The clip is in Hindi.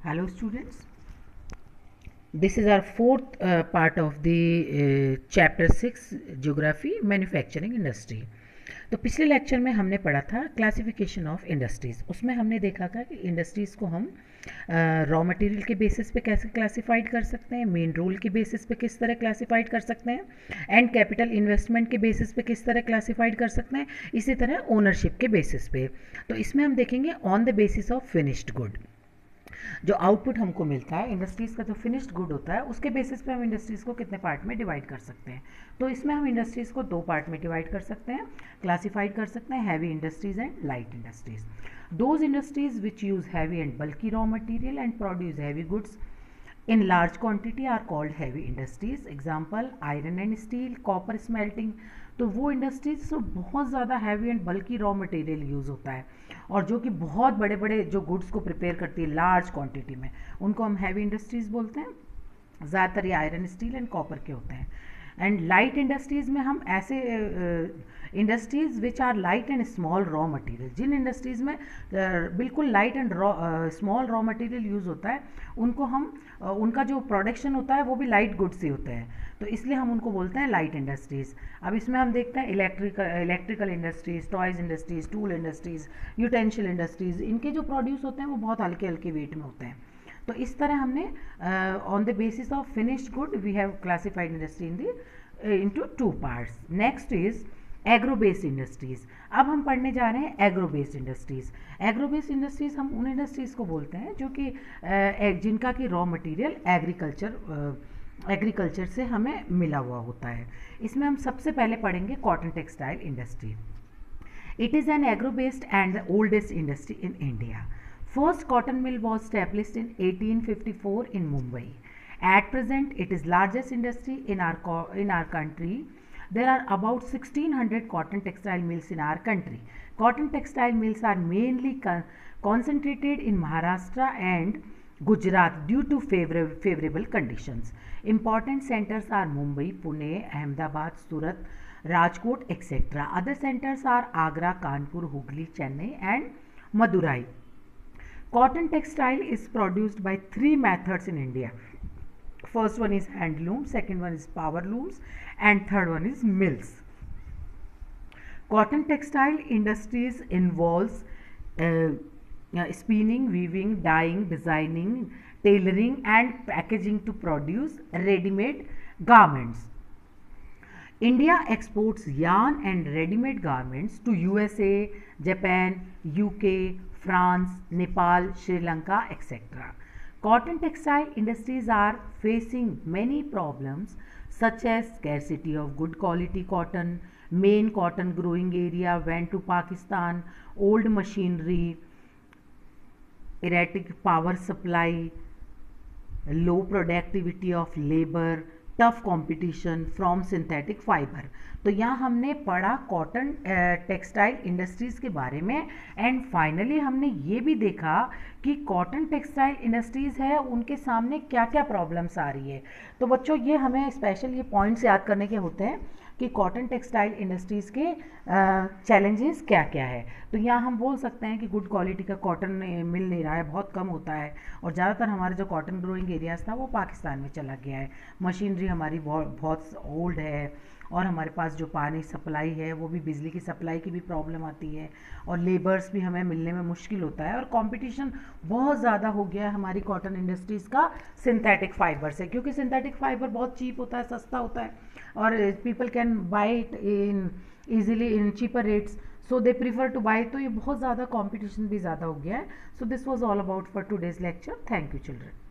Hello students, this is our fourth part of the chapter 6 geography manufacturing industry. तो पिछले लेक्चर में हमने पढ़ा था क्लासिफिकेशन ऑफ इंडस्ट्रीज़। उसमें हमने देखा था कि इंडस्ट्रीज़ को हम रॉ मटेरियल के बेसिस पे कैसे क्लासिफाइड कर सकते हैं, मेन रोल के बेसिस पे किस तरह क्लासिफाइड कर सकते हैं, एंड कैपिटल इन्वेस्टमेंट के बेसिस पे किस तरह क्लासिफाइड कर सकते हैं, इसी तरह ओनरशिप के बेसिस पे। तो इसमें हम देखेंगे on the basis of finished good, जो आउटपुट हमको मिलता है इंडस्ट्रीज़ का, जो फिनिश्ड गुड होता है उसके बेसिस पे हम इंडस्ट्रीज़ को कितने पार्ट में डिवाइड कर सकते हैं। तो इसमें हम इंडस्ट्रीज़ को दो पार्ट में डिवाइड कर सकते हैं, क्लासिफाइड कर सकते हैं, heavy industries and light industries. Those industries which use heavy and bulky raw material and produce heavy goods in large quantity are called heavy industries. Example iron and steel, copper smelting. तो वो इंडस्ट्रीज तो बहुत ज़्यादा हैवी एंड बल्कि रॉ मटेरियल यूज़ होता है और जो कि बहुत बड़े बड़े जो गुड्स को प्रिपेयर करती है लार्ज क्वांटिटी में, उनको हम हैवी इंडस्ट्रीज बोलते हैं। ज़्यादातर ये आयरन स्टील एंड कॉपर के होते हैं। एंड लाइट इंडस्ट्रीज़ में हम ऐसे industries which are light and small raw material, जिन इंडस्ट्रीज़ में बिल्कुल light and small raw material use होता है, उनको हम उनका जो प्रोडक्शन होता है वो भी लाइट गुड्स ही होते हैं, तो इसलिए हम उनको बोलते हैं लाइट इंडस्ट्रीज़। अब इसमें हम देखते हैं electrical industries, toys industries, tool industries, utensil industries, इनके जो प्रोड्यूस होते हैं वो बहुत हल्के हल्के वेट में होते हैं। तो इस तरह हमने on the basis of finished good we have classified industry in the into two parts. Next is agro based industries. अब हम पढ़ने जा रहे हैं agro based industries. Agro based industries हम उन इंडस्ट्रीज़ को बोलते हैं जो कि जिनका कि रॉ मटेरियल एग्रीकल्चर से हमें मिला हुआ होता है। इसमें हम सबसे पहले पढ़ेंगे cotton textile industry. It is an agro-based and the oldest industry in India. First cotton mill was established in 1854 in Mumbai. At present, it is largest industry in our country. There are about 1600 cotton textile mills in our country. Cotton textile mills are mainly concentrated in Maharashtra and Gujarat due to favorable conditions. Important centers are Mumbai, Pune, Ahmedabad, Surat, Rajkot, etc. Other centers are Agra, Kanpur, Hooghly, Chennai and Madurai. Cotton textile is produced by three methods in India. First one is handloom, second one is power looms and third one is mills. Cotton textile industries involves spinning, weaving, dyeing, designing, tailoring and packaging to produce ready-made garments. India exports yarn and ready-made garments to USA, Japan, UK, France, Nepal, Sri Lanka, etc. Cotton textile industries are facing many problems such as scarcity of good quality cotton, main cotton growing area went to Pakistan, old machinery, erratic power supply, low productivity of labor, tough competition from synthetic fibre. तो यहाँ हमने पढ़ा कॉटन टेक्सटाइल इंडस्ट्रीज़ के बारे में एंड फाइनली हमने ये भी देखा कि कॉटन टेक्सटाइल इंडस्ट्रीज़ है उनके सामने क्या क्या प्रॉब्लम्स आ रही है। तो बच्चों ये हमें स्पेशल ये पॉइंट्स याद करने के होते हैं कि कॉटन टेक्सटाइल इंडस्ट्रीज़ के चैलेंजेस क्या क्या है। तो यहाँ हम बोल सकते हैं कि गुड क्वालिटी का कॉटन मिल नहीं रहा है, बहुत कम होता है और ज़्यादातर हमारे जो कॉटन ग्रोइंग एरियाज़ था वो पाकिस्तान में चला गया है। मशीनरी हमारी बहुत ओल्ड है और हमारे पास जो पानी सप्लाई है वो भी, बिजली की सप्लाई की भी प्रॉब्लम आती है और लेबर्स भी हमें मिलने में मुश्किल होता है और कंपटीशन बहुत ज़्यादा हो गया है हमारी कॉटन इंडस्ट्रीज़ का सिंथेटिक फाइबर से, क्योंकि सिंथेटिक फाइबर बहुत चीप होता है, सस्ता होता है और people can buy it in easily in cheaper rates, so they prefer to buy. तो ये बहुत ज़्यादा कॉम्पिटिशन भी ज़्यादा हो गया है। So this was all about for today's lecture. Thank you children.